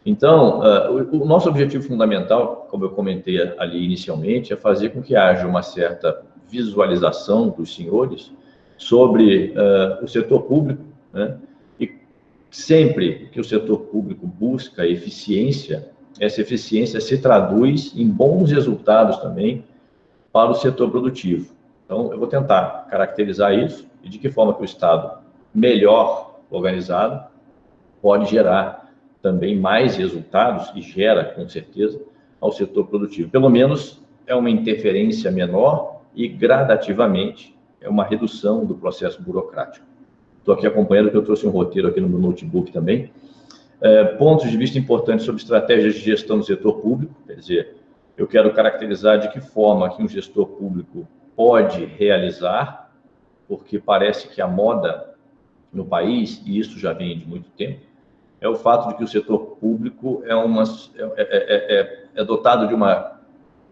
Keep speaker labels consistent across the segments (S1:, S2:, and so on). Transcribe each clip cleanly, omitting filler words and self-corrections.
S1: Então, o nosso objetivo fundamental, como eu comentei ali inicialmente, é fazer com que haja uma certa visualização dos senhores sobre o setor público, né? E sempre que o setor público busca eficiência, essa eficiência se traduz em bons resultados também para o setor produtivo. Então, eu vou tentar caracterizar isso e de que forma que o Estado melhor organizado pode gerar também mais resultados, e gera, com certeza, ao setor produtivo. Pelo menos é uma interferência menor e, gradativamente, é uma redução do processo burocrático. Estou aqui acompanhando, que eu trouxe um roteiro aqui no meu notebook também. Pontos de vista importantes sobre estratégias de gestão do setor público, quer dizer, eu quero caracterizar de que forma que um gestor público pode realizar, porque parece que a moda no país, e isso já vem de muito tempo, é o fato de que o setor público é dotado de uma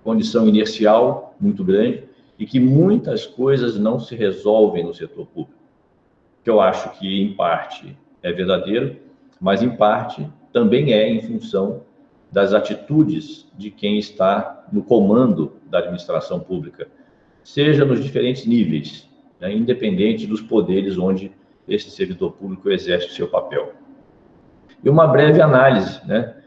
S1: condição inercial muito grande e que muitas coisas não se resolvem no setor público, que eu acho que, em parte, é verdadeiro, mas, em parte, também é em função das atitudes de quem está no comando da administração pública, seja nos diferentes níveis, né, independente dos poderes onde esse servidor público exerce o seu papel. E uma breve análise, né,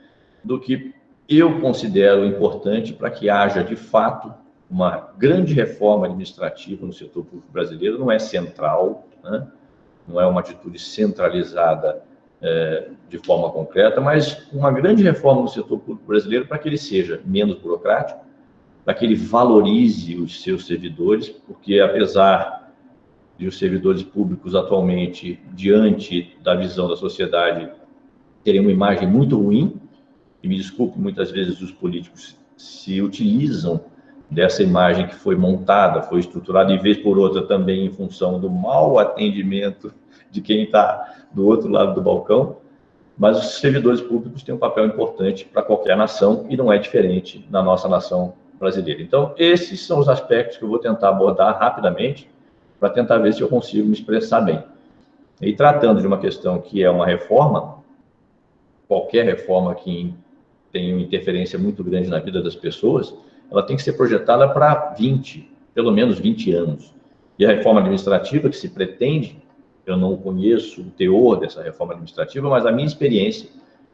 S1: do que eu considero importante para que haja, de fato, uma grande reforma administrativa no setor público brasileiro. Não é central, né, não é uma atitude centralizada de forma concreta, mas uma grande reforma no setor público brasileiro para que ele seja menos burocrático, para que ele valorize os seus servidores, porque, apesar de os servidores públicos atualmente, diante da visão da sociedade, terem uma imagem muito ruim, e me desculpe, muitas vezes os políticos se utilizam dessa imagem que foi montada, foi estruturada, e vez por outra também em função do mau atendimento de quem está do outro lado do balcão, mas os servidores públicos têm um papel importante para qualquer nação, e não é diferente na nossa nação brasileira. Então, esses são os aspectos que eu vou tentar abordar rapidamente, para tentar ver se eu consigo me expressar bem. E tratando de uma questão que é uma reforma, qualquer reforma que tem uma interferência muito grande na vida das pessoas, ela tem que ser projetada para pelo menos 20 anos. E a reforma administrativa que se pretende, eu não conheço o teor dessa reforma administrativa, mas a minha experiência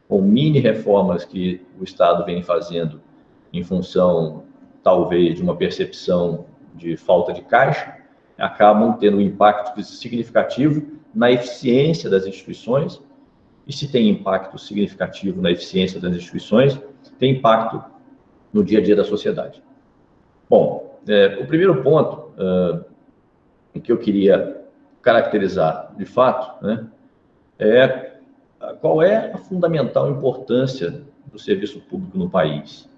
S1: com mini-reformas que o Estado vem fazendo em função, talvez, de uma percepção de falta de caixa, acabam tendo um impacto significativo na eficiência das instituições. E se tem impacto significativo na eficiência das instituições, tem impacto no dia a dia da sociedade. Bom, o primeiro ponto que eu queria caracterizar de fato, né, é qual é a fundamental importância do serviço público no país.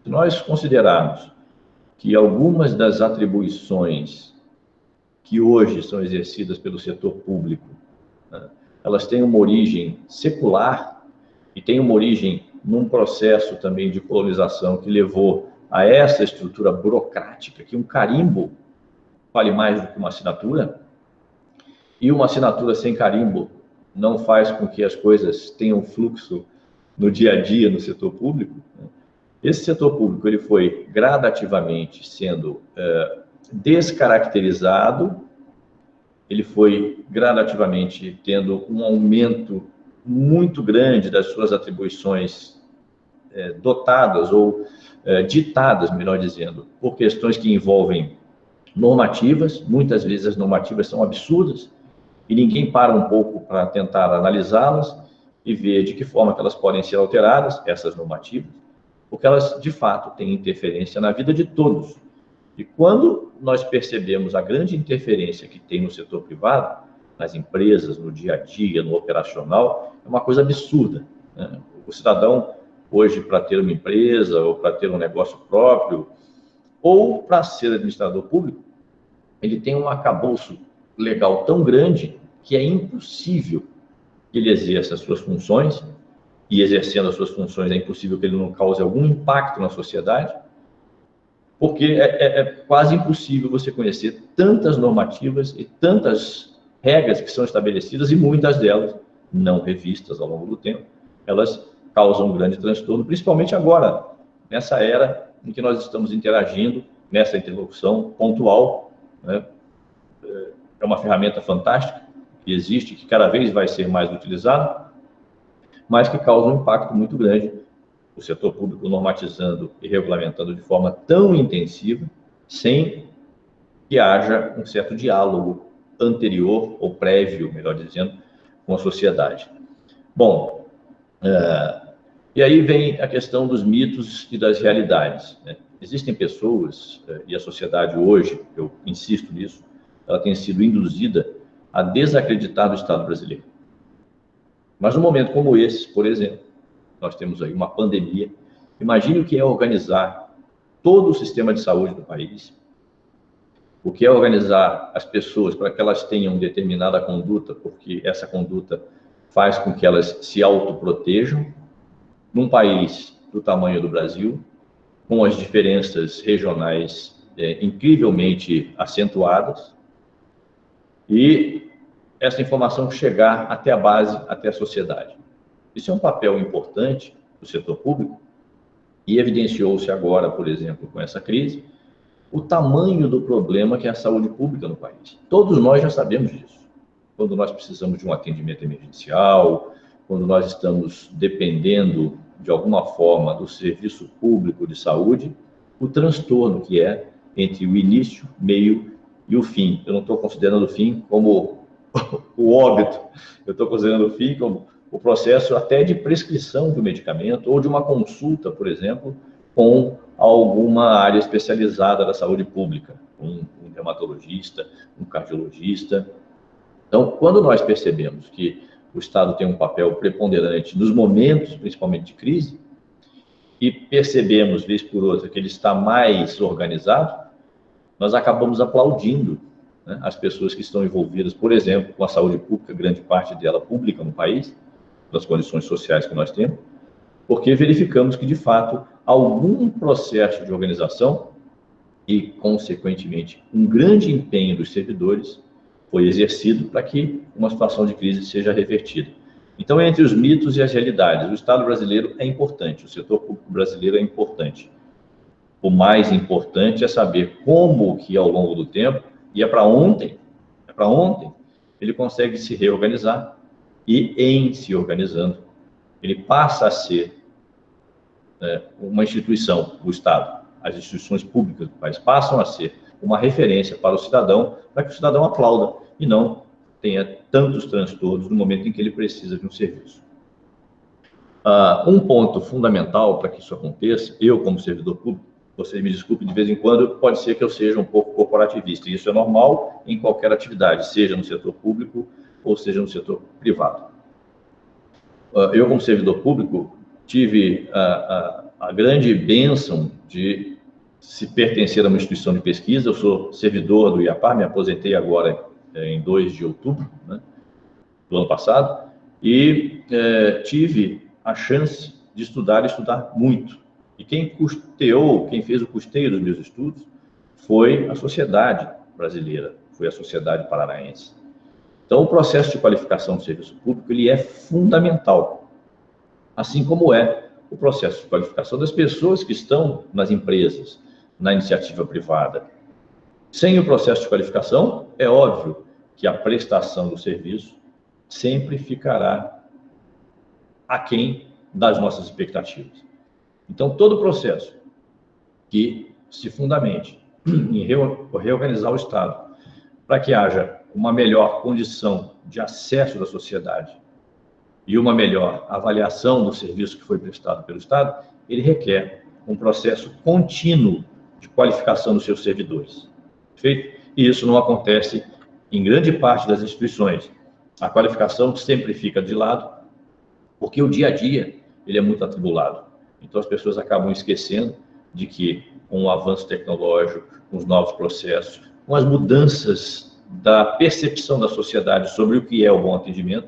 S1: Se nós considerarmos que algumas das atribuições que hoje são exercidas pelo setor público, né, elas têm uma origem secular e têm uma origem num processo também de colonização que levou a essa estrutura burocrática, que um carimbo vale mais do que uma assinatura, e uma assinatura sem carimbo não faz com que as coisas tenham fluxo no dia a dia no setor público. Esse setor público ele foi gradativamente sendo descaracterizado, ele foi gradativamente tendo um aumento muito grande das suas atribuições dotadas ou ditadas, melhor dizendo, por questões que envolvem normativas. Muitas vezes as normativas são absurdas e ninguém para um pouco para tentar analisá-las e ver de que forma que elas podem ser alteradas, essas normativas, porque elas, de fato, têm interferência na vida de todos. E quando nós percebemos a grande interferência que tem no setor privado, nas empresas, no dia a dia, no operacional, é uma coisa absurda, né? O cidadão, hoje, para ter uma empresa, ou para ter um negócio próprio, ou para ser administrador público, ele tem um arcabouço legal tão grande que é impossível que ele exerça as suas funções, e exercendo as suas funções é impossível que ele não cause algum impacto na sociedade, porque é quase impossível você conhecer tantas normativas e tantas regras que são estabelecidas, e muitas delas, não revistas ao longo do tempo, elas causam um grande transtorno, principalmente agora, nessa era em que nós estamos interagindo, nessa interlocução pontual, né? É uma ferramenta fantástica, que existe, que cada vez vai ser mais utilizada, mas que causa um impacto muito grande. O setor público normatizando e regulamentando de forma tão intensiva, sem que haja um certo diálogo anterior, ou prévio, melhor dizendo, com a sociedade. Bom, e aí vem a questão dos mitos e das realidades, né? Existem pessoas, e a sociedade hoje, eu insisto nisso, ela tem sido induzida a desacreditar do Estado brasileiro. Mas num momento como esse, por exemplo, nós temos aí uma pandemia. Imagine o que é organizar todo o sistema de saúde do país, o que é organizar as pessoas para que elas tenham determinada conduta, porque essa conduta faz com que elas se autoprotejam, num país do tamanho do Brasil, com as diferenças regionais incrivelmente acentuadas, e essa informação chegar até a base, até a sociedade. Isso é um papel importante do setor público e evidenciou-se agora, por exemplo, com essa crise, o tamanho do problema que é a saúde pública no país. Todos nós já sabemos disso. Quando nós precisamos de um atendimento emergencial, quando nós estamos dependendo, de alguma forma, do serviço público de saúde, o transtorno que é entre o início, meio e o fim. Eu não estou considerando o fim como o óbito, eu estou considerando o fim como o processo até de prescrição de um medicamento ou de uma consulta, por exemplo, com alguma área especializada da saúde pública, um dermatologista, um cardiologista. Então, quando nós percebemos que o Estado tem um papel preponderante nos momentos, principalmente de crise, e percebemos, vez por outra, que ele está mais organizado, nós acabamos aplaudindo, né, as pessoas que estão envolvidas, por exemplo, com a saúde pública, grande parte dela pública no país, das condições sociais que nós temos, porque verificamos que, de fato, algum processo de organização e, consequentemente, um grande empenho dos servidores foi exercido para que uma situação de crise seja revertida. Então, entre os mitos e as realidades, o Estado brasileiro é importante, o setor público brasileiro é importante. O mais importante é saber como que, ao longo do tempo, e é para ontem, ele consegue se reorganizar e, em se organizando, ele passa a ser uma instituição, o Estado. As instituições públicas do país passam a ser uma referência para o cidadão, para que o cidadão aplauda e não tenha tantos transtornos no momento em que ele precisa de um serviço. Um ponto fundamental para que isso aconteça, eu como servidor público, vocês me desculpem, de vez em quando pode ser que eu seja um pouco corporativista, e isso é normal em qualquer atividade, seja no setor público ou seja no setor privado. Eu como servidor público tive a grande bênção de se pertencer a uma instituição de pesquisa. Eu sou servidor do IAPAR, me aposentei agora em 2 de outubro, né, do ano passado, e tive a chance de estudar e estudar muito. E quem custeou, quem fez o custeio dos meus estudos foi a sociedade brasileira, foi a sociedade paranaense. Então, o processo de qualificação do serviço público ele é fundamental, assim como é o processo de qualificação das pessoas que estão nas empresas, na iniciativa privada. Sem o processo de qualificação, é óbvio que a prestação do serviço sempre ficará aquém das nossas expectativas. Então, todo o processo que se fundamente em reorganizar o Estado para que haja uma melhor condição de acesso da sociedade e uma melhor avaliação do serviço que foi prestado pelo Estado, ele requer um processo contínuo de qualificação dos seus servidores. Perfeito? E isso não acontece em grande parte das instituições. A qualificação sempre fica de lado, porque o dia a dia ele é muito atribulado. Então, as pessoas acabam esquecendo de que, com o avanço tecnológico, com os novos processos, com as mudanças da percepção da sociedade sobre o que é o bom atendimento,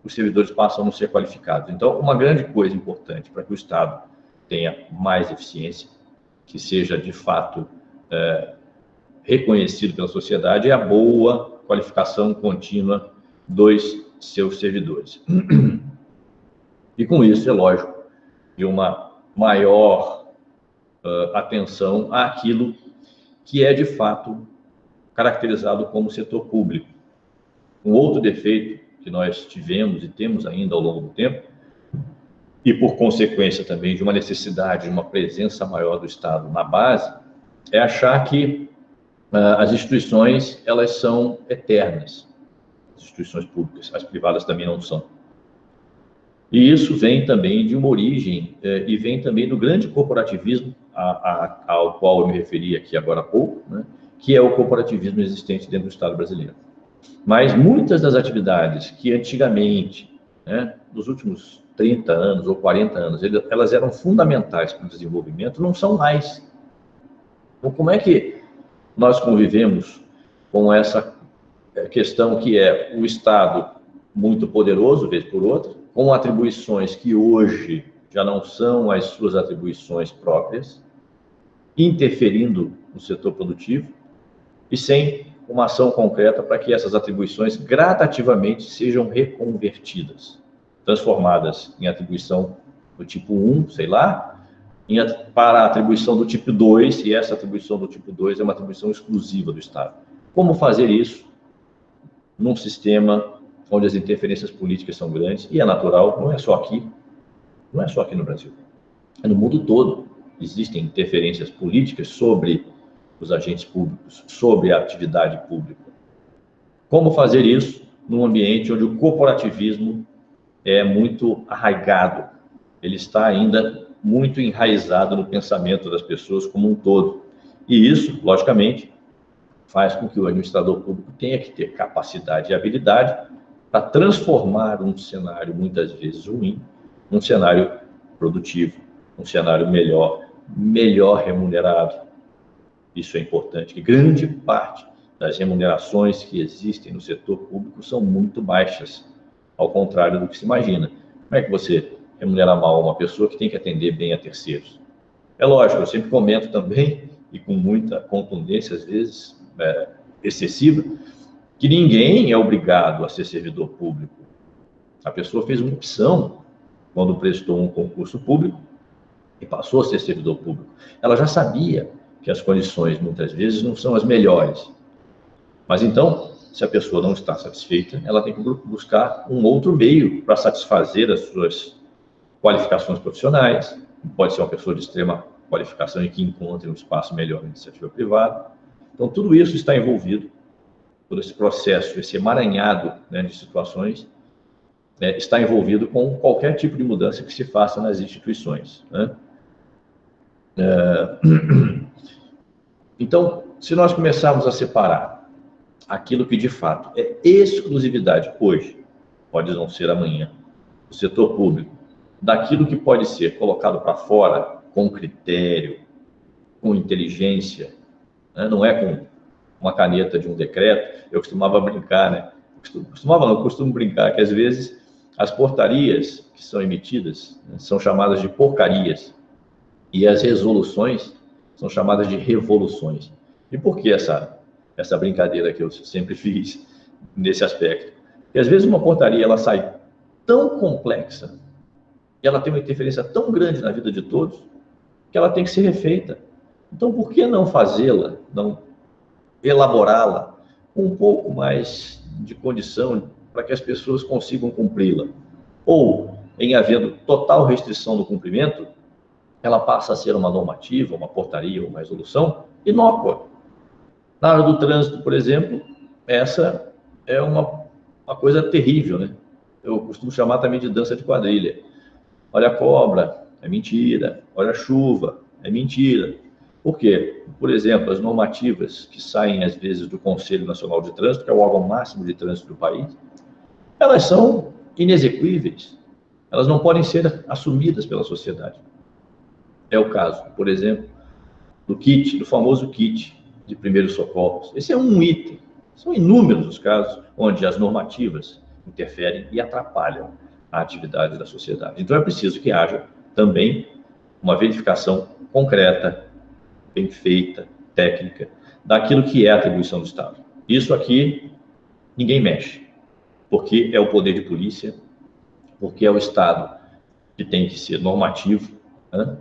S1: os servidores passam a não ser qualificados. Então, uma grande coisa importante para que o Estado tenha mais eficiência, que seja, de fato, reconhecido pela sociedade, é a boa qualificação contínua dos seus servidores. E com isso, é lógico, de uma maior atenção àquilo que é, de fato, caracterizado como setor público. Um outro defeito que nós tivemos e temos ainda ao longo do tempo, e por consequência também de uma necessidade de uma presença maior do Estado na base, é achar que as instituições, elas são eternas, as instituições públicas, as privadas também não são. E isso vem também de uma origem, e vem também do grande corporativismo ao qual eu me referi aqui agora há pouco, né, que é o corporativismo existente dentro do Estado brasileiro. Mas muitas das atividades que antigamente, né, nos últimos 30 anos ou 40 anos, elas eram fundamentais para o desenvolvimento, não são mais. Então, como é que nós convivemos com essa questão que é o Estado muito poderoso, vez por outra, com atribuições que hoje já não são as suas atribuições próprias, interferindo no setor produtivo e sem uma ação concreta para que essas atribuições gradativamente sejam reconvertidas, transformadas em atribuição do tipo 1, sei lá, para a atribuição do tipo 2, e essa atribuição do tipo 2 é uma atribuição exclusiva do Estado. Como fazer isso num sistema onde as interferências políticas são grandes, e é natural, não é só aqui no Brasil, é no mundo todo. Existem interferências políticas sobre os agentes públicos, sobre a atividade pública. Como fazer isso num ambiente onde o corporativismo é muito arraigado, ele está ainda muito enraizado no pensamento das pessoas como um todo. E isso, logicamente, faz com que o administrador público tenha que ter capacidade e habilidade para transformar um cenário, muitas vezes ruim, num cenário produtivo, um cenário melhor remunerado. Isso é importante, que grande parte das remunerações que existem no setor público são muito baixas, ao contrário do que se imagina. Como é que você remunera mal uma pessoa que tem que atender bem a terceiros? É lógico, eu sempre comento também, e com muita contundência, às vezes excessiva, que ninguém é obrigado a ser servidor público. A pessoa fez uma opção quando prestou um concurso público e passou a ser servidor público. Ela já sabia que as condições, muitas vezes, não são as melhores. Mas, então, se a pessoa não está satisfeita, ela tem que buscar um outro meio para satisfazer as suas qualificações profissionais. Pode ser uma pessoa de extrema qualificação e que encontre um espaço melhor na iniciativa privada. Então, tudo isso está envolvido, todo esse processo, esse emaranhado, né, de situações, está envolvido com qualquer tipo de mudança que se faça nas instituições, né? Então, se nós começarmos a separar aquilo que de fato é exclusividade hoje, pode não ser amanhã, o setor público, daquilo que pode ser colocado para fora com critério, com inteligência, né? Não é com uma caneta de um decreto. Eu costumava brincar, né? Costumo brincar que às vezes as portarias que são emitidas, né, são chamadas de porcarias e as resoluções são chamadas de revoluções. E por que essa brincadeira que eu sempre fiz nesse aspecto? Porque às vezes uma portaria ela sai tão complexa e ela tem uma interferência tão grande na vida de todos que ela tem que ser refeita. Então, por que não fazê-la, não elaborá-la com um pouco mais de condição para que as pessoas consigam cumpri-la? Ou, em havendo total restrição no cumprimento, ela passa a ser uma normativa, uma portaria, uma resolução inócua. Na área do trânsito, por exemplo, essa é uma coisa terrível, né? Eu costumo chamar também de dança de quadrilha. Olha a cobra, é mentira. Olha a chuva, é mentira. Por quê? Por exemplo, as normativas que saem, às vezes, do Conselho Nacional de Trânsito, que é o órgão máximo de trânsito do país, elas são inexequíveis. Elas não podem ser assumidas pela sociedade. É o caso, por exemplo, do famoso kit de primeiros socorros. Esse é um item. São inúmeros os casos onde as normativas interferem e atrapalham a atividade da sociedade. Então, é preciso que haja também uma verificação concreta, bem feita, técnica, daquilo que é a atribuição do Estado. Isso aqui, ninguém mexe, porque é o poder de polícia, porque é o Estado que tem que ser normativo, né?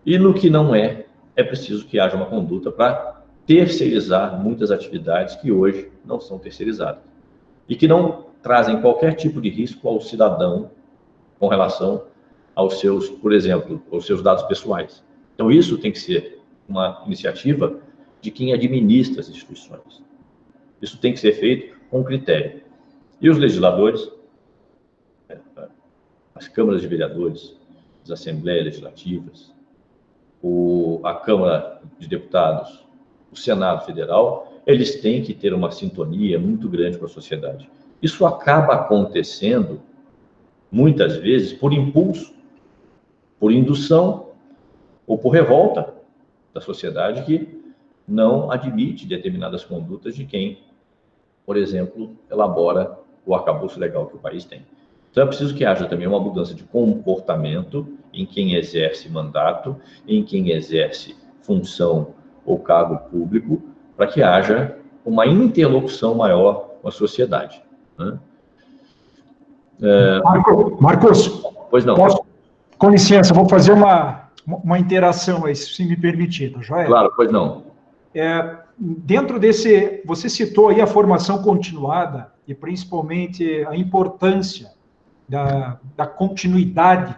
S1: E no que não é, é preciso que haja uma conduta para terceirizar muitas atividades que hoje não são terceirizadas e que não trazem qualquer tipo de risco ao cidadão com relação aos seus, por exemplo, aos seus dados pessoais. Então, isso tem que ser uma iniciativa de quem administra as instituições. Isso tem que ser feito com critério. E os legisladores, as câmaras de vereadores, as assembleias legislativas, a Câmara de Deputados, o Senado Federal, eles têm que ter uma sintonia muito grande com a sociedade. Isso acaba acontecendo, muitas vezes, por impulso, por indução ou por revolta da sociedade que não admite determinadas condutas de quem, por exemplo, elabora o arcabouço legal que o país tem. Então, é preciso que haja também uma mudança de comportamento em quem exerce mandato, em quem exerce função ou cargo público, para que haja uma interlocução maior com a sociedade, né?
S2: Marcos,
S1: pois não.
S2: Com licença, vou fazer uma interação aí, se me permitido, joia?
S1: Claro, pois não.
S2: Dentro desse, você citou aí a formação continuada e principalmente a importância da continuidade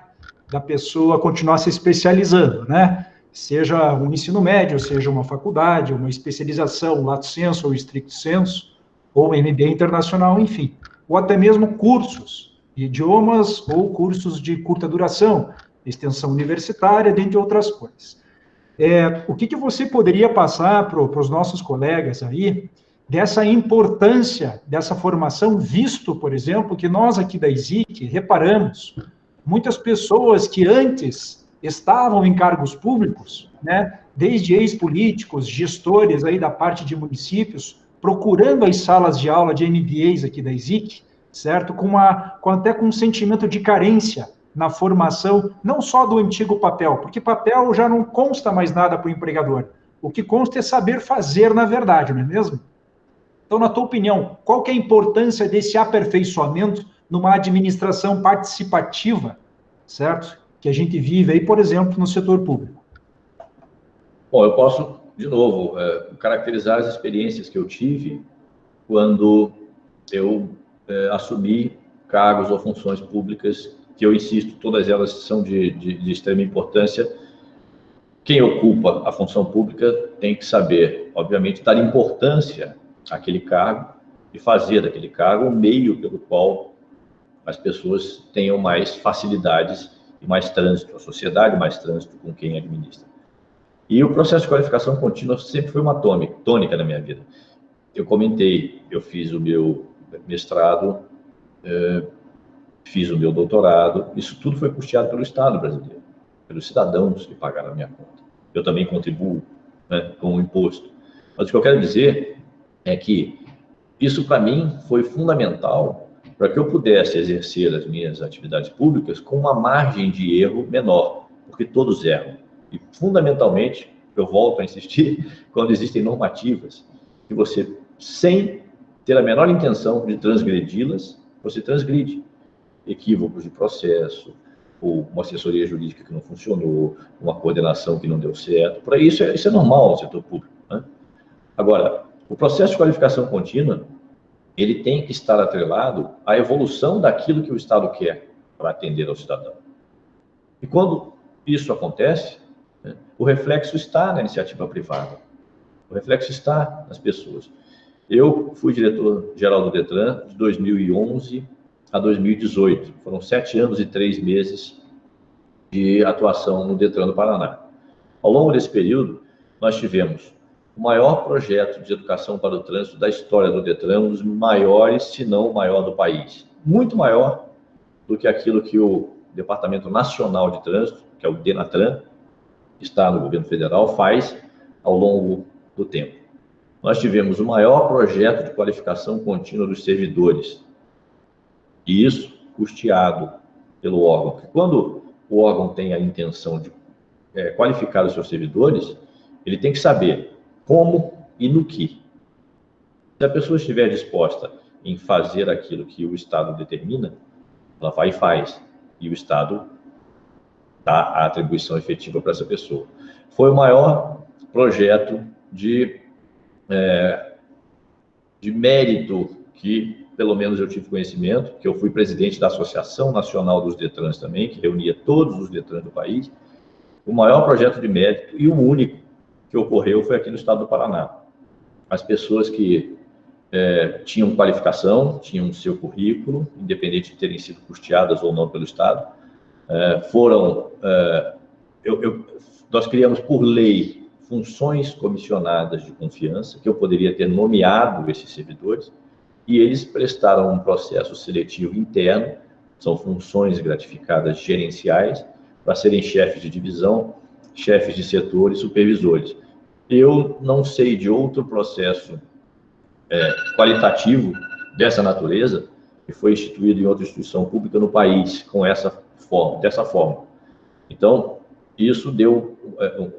S2: da pessoa continuar se especializando, né? Seja um ensino médio, seja uma faculdade, uma especialização, lato sensu ou stricto sensu, ou MBA internacional, enfim. Ou até mesmo cursos de idiomas ou cursos de curta duração, extensão universitária, dentre outras coisas. O que você poderia passar para os nossos colegas aí dessa importância dessa formação, visto, por exemplo, que nós aqui da ISIC reparamos muitas pessoas que antes estavam em cargos públicos, né, desde ex-políticos, gestores aí da parte de municípios, procurando as salas de aula de MBAs aqui da ISIC, certo? Até com um sentimento de carência na formação, não só do antigo papel, porque papel já não consta mais nada para o empregador. O que consta é saber fazer, na verdade, não é mesmo? Então, na tua opinião, qual que é a importância desse aperfeiçoamento numa administração participativa, certo? Que a gente vive aí, por exemplo, no setor público.
S1: Bom, eu posso, de novo, caracterizar as experiências que eu tive quando eu assumi cargos ou funções públicas, que eu insisto, todas elas são de extrema importância. Quem ocupa a função pública tem que saber, obviamente, dar importância àquele cargo e fazer daquele cargo um meio pelo qual as pessoas tenham mais facilidades e mais trânsito, a sociedade mais trânsito com quem administra. E o processo de qualificação contínua sempre foi uma tônica na minha vida. Eu comentei, eu fiz o meu mestrado, fiz o meu doutorado, isso tudo foi custeado pelo Estado brasileiro, pelos cidadãos que pagaram a minha conta. Eu também contribuo, né, com o imposto. Mas o que eu quero dizer é que isso, para mim, foi fundamental para que eu pudesse exercer as minhas atividades públicas com uma margem de erro menor, porque todos erram. E, fundamentalmente, eu volto a insistir, quando existem normativas, que você, sem ter a menor intenção de transgredi-las, você transgride. Equívocos de processo, ou uma assessoria jurídica que não funcionou, uma coordenação que não deu certo. Por aí, isso é normal no setor público, né? Agora, o processo de qualificação contínua, ele tem que estar atrelado à evolução daquilo que o Estado quer para atender ao cidadão. E quando isso acontece, né, o reflexo está na iniciativa privada, o reflexo está nas pessoas. Eu fui diretor-geral do Detran de 2011 a 2018. Foram 7 anos e 3 meses de atuação no Detran do Paraná. Ao longo desse período, nós tivemos o maior projeto de educação para o trânsito da história do Detran, um dos maiores, se não o maior do país. Muito maior do que aquilo que o Departamento Nacional de Trânsito, que é o DENATRAN, que está no governo federal, faz ao longo do tempo. Nós tivemos o maior projeto de qualificação contínua dos servidores, e isso custeado pelo órgão. Porque quando o órgão tem a intenção de qualificar os seus servidores, ele tem que saber como e no que. Se a pessoa estiver disposta em fazer aquilo que o Estado determina, ela vai e faz. E o Estado a atribuição efetiva para essa pessoa. Foi o maior projeto de mérito que, pelo menos, eu tive conhecimento, que eu fui presidente da Associação Nacional dos Detrans também, que reunia todos os Detrans do país. O maior projeto de mérito e o único que ocorreu foi aqui no estado do Paraná. As pessoas que tinham qualificação, tinham seu currículo, independente de terem sido custeadas ou não pelo Estado, nós criamos por lei funções comissionadas de confiança, que eu poderia ter nomeado esses servidores, e eles prestaram um processo seletivo interno, são funções gratificadas gerenciais, para serem chefes de divisão, chefes de setor e supervisores. Eu não sei de outro processo qualitativo dessa natureza que foi instituído em outra instituição pública no país dessa forma. Então, isso deu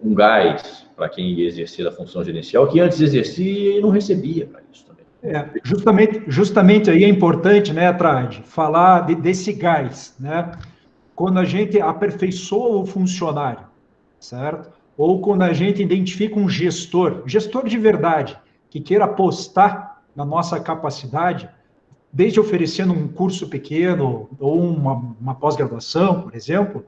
S1: um gás para quem ia exercer a função gerencial, que antes exercia e não recebia para isso também.
S2: Justamente aí é importante, né, Trade, falar desse gás, né? Quando a gente aperfeiçoa o funcionário, certo? Ou quando a gente identifica um gestor de verdade, que queira apostar na nossa capacidade, desde oferecendo um curso pequeno ou uma pós-graduação, por exemplo,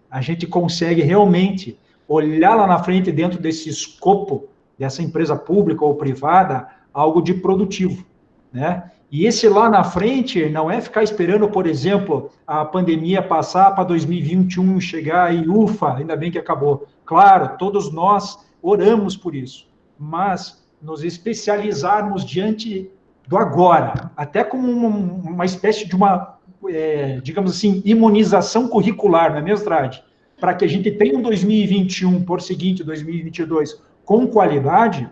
S2: a gente consegue realmente olhar lá na frente, dentro desse escopo dessa empresa pública ou privada, algo de produtivo, né? E esse lá na frente não é ficar esperando, por exemplo, a pandemia passar para 2021 chegar e ufa, ainda bem que acabou. Claro, todos nós oramos por isso, mas nos especializarmos diante do agora, até como uma espécie de digamos assim, imunização curricular, não é mesmo, Trade? Para que a gente tenha um 2021, por seguinte, 2022, com qualidade,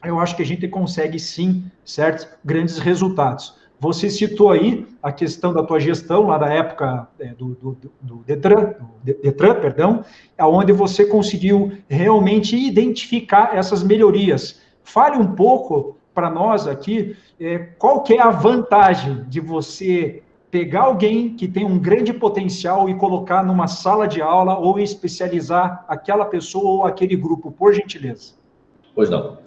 S2: eu acho que a gente consegue, sim, certos grandes resultados. Você citou aí a questão da tua gestão, lá da época do Detran, onde você conseguiu realmente identificar essas melhorias. Fale um pouco para nós aqui, qual que é a vantagem de você pegar alguém que tem um grande potencial e colocar numa sala de aula ou especializar aquela pessoa ou aquele grupo, por gentileza?
S1: Pois não.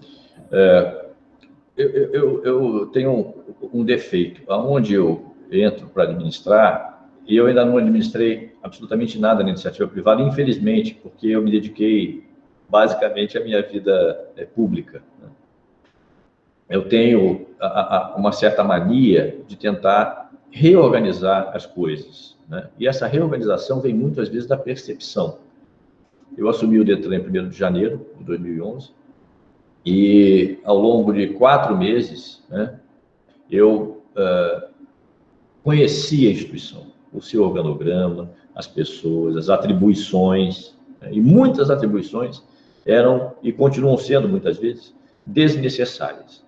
S1: Eu tenho um defeito. Aonde eu entro para administrar, e eu ainda não administrei absolutamente nada na iniciativa privada, infelizmente, porque eu me dediquei basicamente à minha vida pública. Eu tenho uma certa mania de tentar reorganizar as coisas, né? E essa reorganização vem muitas vezes da percepção. Eu assumi o Detran em 1º de janeiro de 2011, e ao longo de 4 meses, né, eu conheci a instituição, o seu organograma, as pessoas, as atribuições, né, e muitas atribuições eram, e continuam sendo muitas vezes, desnecessárias.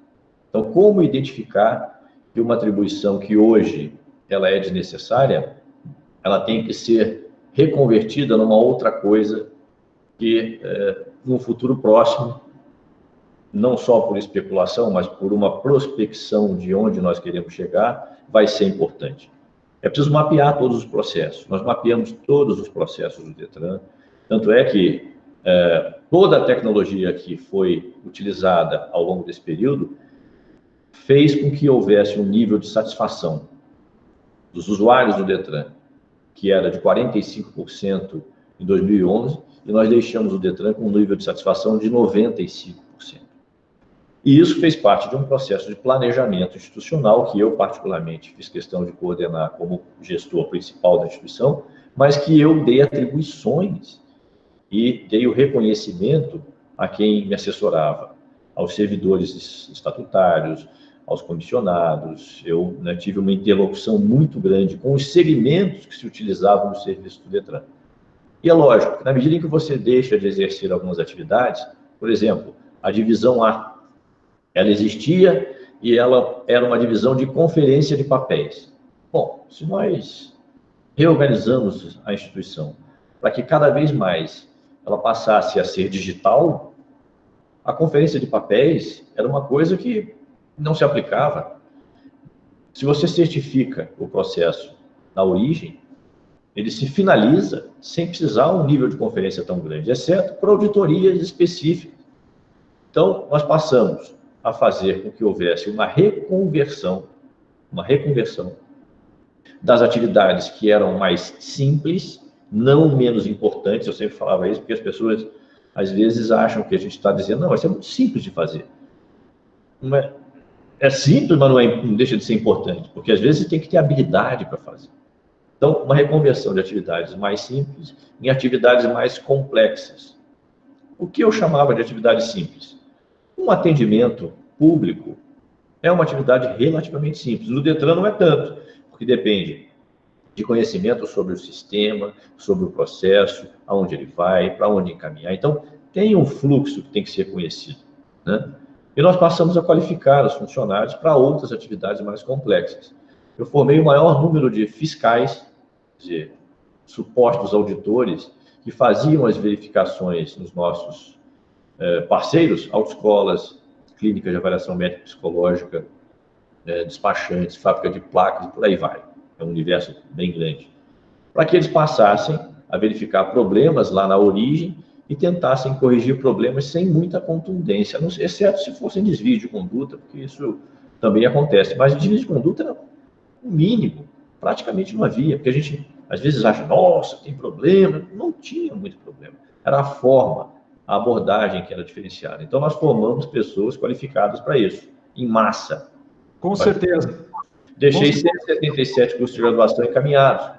S1: Então, como identificar que uma atribuição que hoje ela é desnecessária, ela tem que ser reconvertida numa outra coisa que, no futuro próximo, não só por especulação, mas por uma prospecção de onde nós queremos chegar, vai ser importante. É preciso mapear todos os processos. Nós mapeamos todos os processos do Detran, tanto é que toda a tecnologia que foi utilizada ao longo desse período fez com que houvesse um nível de satisfação dos usuários do Detran, que era de 45% em 2011, e nós deixamos o Detran com um nível de satisfação de 95%. E isso fez parte de um processo de planejamento institucional que eu, particularmente, fiz questão de coordenar como gestor principal da instituição, mas que eu dei atribuições e dei o reconhecimento a quem me assessorava, aos servidores estatutários, aos comissionados. Eu tive uma interlocução muito grande com os segmentos que se utilizavam no serviço do Detran. E é lógico, na medida em que você deixa de exercer algumas atividades, por exemplo, a divisão A, ela existia e ela era uma divisão de conferência de papéis. Bom, se nós reorganizamos a instituição para que cada vez mais ela passasse a ser digital, a conferência de papéis era uma coisa que não se aplicava. Se você certifica o processo na origem, ele se finaliza sem precisar um nível de conferência tão grande, exceto por auditorias específicas. Então, nós passamos a fazer com que houvesse uma reconversão das atividades que eram mais simples, não menos importantes. Eu sempre falava isso, porque as pessoas, às vezes, acham que a gente está dizendo, não, isso é muito simples de fazer. Não é simples, mas não deixa de ser importante, porque às vezes tem que ter habilidade para fazer. Então, uma reconversão de atividades mais simples em atividades mais complexas. O que eu chamava de atividade simples? Um atendimento público é uma atividade relativamente simples. No Detran não é tanto, porque depende de conhecimento sobre o sistema, sobre o processo, aonde ele vai, para onde encaminhar. Então, tem um fluxo que tem que ser conhecido, né? E nós passamos a qualificar os funcionários para outras atividades mais complexas. Eu formei o maior número de fiscais, de supostos auditores, que faziam as verificações nos nossos parceiros, autoescolas, clínicas de avaliação médica psicológica, despachantes, fábrica de placas, por aí vai. É um universo bem grande. Para que eles passassem a verificar problemas lá na origem e tentassem corrigir problemas sem muita contundência, exceto se fossem desvios de conduta, porque isso também acontece. Mas desvios de conduta era o mínimo, praticamente não havia, porque a gente às vezes acha, nossa, tem problema. Não tinha muito problema. Era a forma, a abordagem que era diferenciada. Então, nós formamos pessoas qualificadas para isso, em massa.
S2: Com certeza.
S1: Deixei 177 cursos de graduação encaminhados.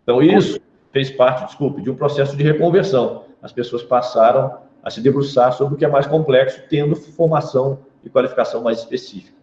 S1: Então, isso fez parte, de um processo de reconversão. As pessoas passaram a se debruçar sobre o que é mais complexo, tendo formação e qualificação mais específica.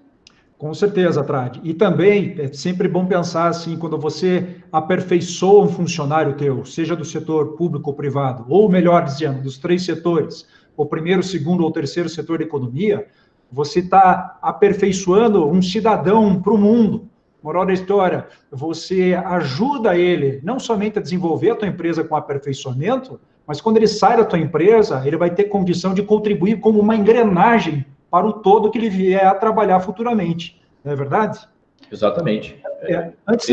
S2: Com certeza, Trad. E também é sempre bom pensar assim, quando você aperfeiçoa um funcionário teu, seja do setor público ou privado, ou melhor dizendo, dos 3 setores, o primeiro, segundo ou terceiro setor da economia, você está aperfeiçoando um cidadão para o mundo. Moral da história, você ajuda ele não somente a desenvolver a tua empresa com aperfeiçoamento, mas quando ele sai da tua empresa, ele vai ter condição de contribuir como uma engrenagem para o todo que ele vier a trabalhar futuramente. Não é verdade?
S1: Exatamente.
S2: Antes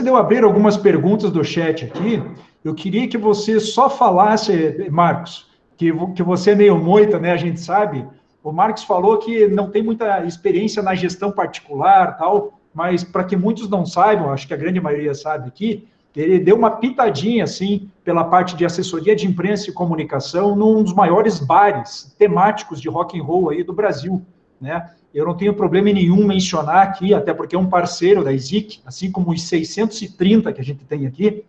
S2: de eu abrir algumas perguntas do chat aqui, eu queria que você só falasse, Marcos, que você é meio moita, né? A gente sabe. O Marcos falou que não tem muita experiência na gestão particular, tal, mas para que muitos não saibam, acho que a grande maioria sabe aqui, ele deu uma pitadinha, assim, pela parte de assessoria de imprensa e comunicação num dos maiores bares temáticos de rock and roll aí do Brasil, né? Eu não tenho problema nenhum mencionar aqui, até porque é um parceiro da ISIC, assim como os 630 que a gente tem aqui,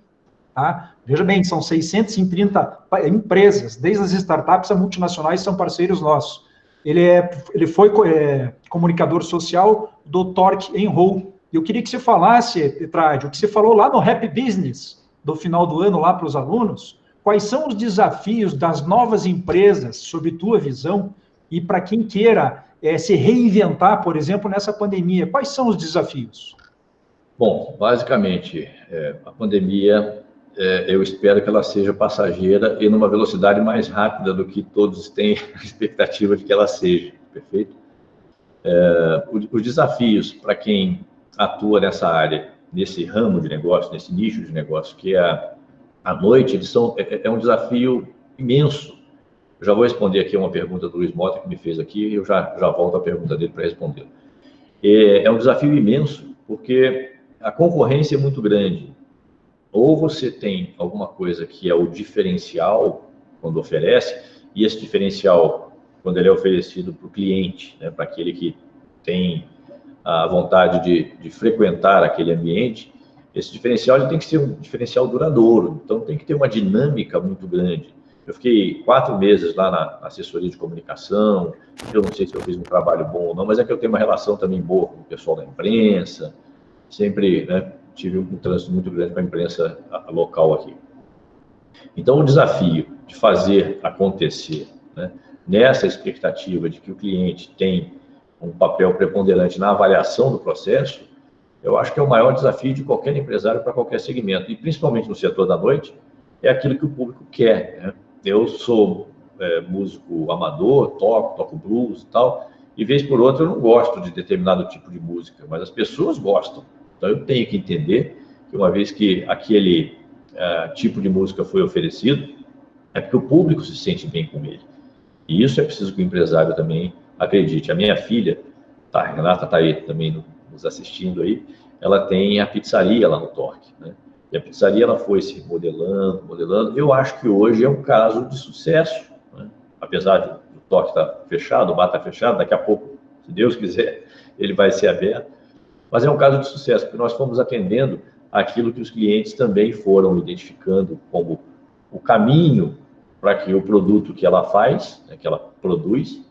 S2: tá? Veja bem, são 630 empresas, desde as startups a multinacionais são parceiros nossos. Ele foi comunicador social do Torque Enroll. Eu queria que você falasse, Trad, o que você falou lá no Happy Business, do final do ano, lá para os alunos, quais são os desafios das novas empresas, sob tua visão, e para quem queira se reinventar, por exemplo, nessa pandemia, quais são os desafios?
S1: Bom, basicamente, a pandemia, eu espero que ela seja passageira e numa velocidade mais rápida do que todos têm a expectativa de que ela seja, perfeito? Os desafios para quem atua nessa área, nesse ramo de negócio, nesse nicho de negócio, que é a noite, é um desafio imenso. Eu já vou responder aqui uma pergunta do Luiz Mota, que me fez aqui, e eu já volto à pergunta dele para responder. É um desafio imenso, porque a concorrência é muito grande. Ou você tem alguma coisa que é o diferencial, quando oferece, e esse diferencial, quando ele é oferecido para o cliente, né, para aquele que tem a vontade de frequentar aquele ambiente, esse diferencial ele tem que ser um diferencial duradouro, então tem que ter uma dinâmica muito grande. Eu fiquei 4 meses lá na assessoria de comunicação, eu não sei se eu fiz um trabalho bom ou não, mas é que eu tenho uma relação também boa com o pessoal da imprensa, sempre, né, tive um trânsito muito grande com a imprensa local aqui. Então, o desafio de fazer acontecer, né, nessa expectativa de que o cliente tem um papel preponderante na avaliação do processo, eu acho que é o maior desafio de qualquer empresário para qualquer segmento, e principalmente no setor da noite, é aquilo que o público quer, né? Eu sou músico amador, toco blues e tal, e vez por outra eu não gosto de determinado tipo de música, mas as pessoas gostam. Então eu tenho que entender que uma vez que aquele tipo de música foi oferecido, é porque o público se sente bem com ele. E isso é preciso que o empresário também acredite. A minha filha, a Renata está aí também nos assistindo aí, ela tem a pizzaria lá no Torque, né? E a pizzaria ela foi se modelando, modelando. Eu acho que hoje é um caso de sucesso, né? Apesar do Torque estar fechado, o bar está fechado, daqui a pouco, se Deus quiser, ele vai ser aberto. Mas é um caso de sucesso, porque nós fomos atendendo aquilo que os clientes também foram identificando como o caminho para que o produto que ela faz, né, que ela produz,